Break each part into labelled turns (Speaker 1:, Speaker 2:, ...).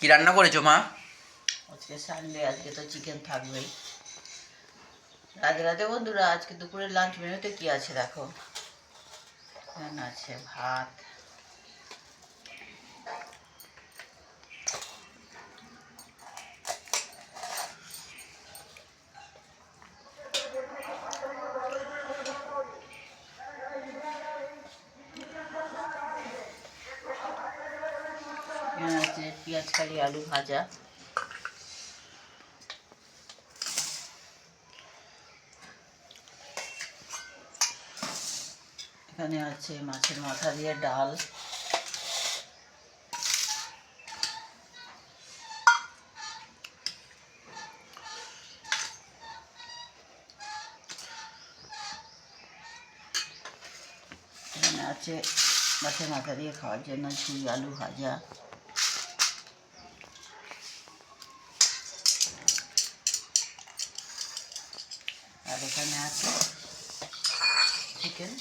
Speaker 1: কি রান্না করেছো মা?
Speaker 2: আজকে সানডে, আজকে তো চিকেন থাকবেই। রাতে রাতে বন্ধুরা, আজকে দুপুরের লাঞ্চ মেনুতে কি আছে দেখো। এখানে আছে ভাত, এখানে আছে পেঁয়াজ কালি আলু ভাজা, এখানে আছে মাছের মাথা দিয়ে ডাল, এখানে আছে মাছের মাথা দিয়ে খাওয়ার জন্য ঝুই আলু ভাজা, আর এখানে আছে চিকেন।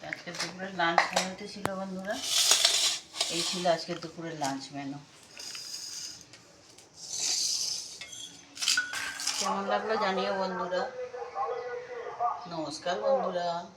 Speaker 2: আজকের দুপুরের লাঞ্চ মেনুতে ছিল বন্ধুরা, এই ছিল আজকের দুপুরের লাঞ্চ মেনু। কেমন লাগলো জানিও বন্ধুরা। নমস্কার বন্ধুরা।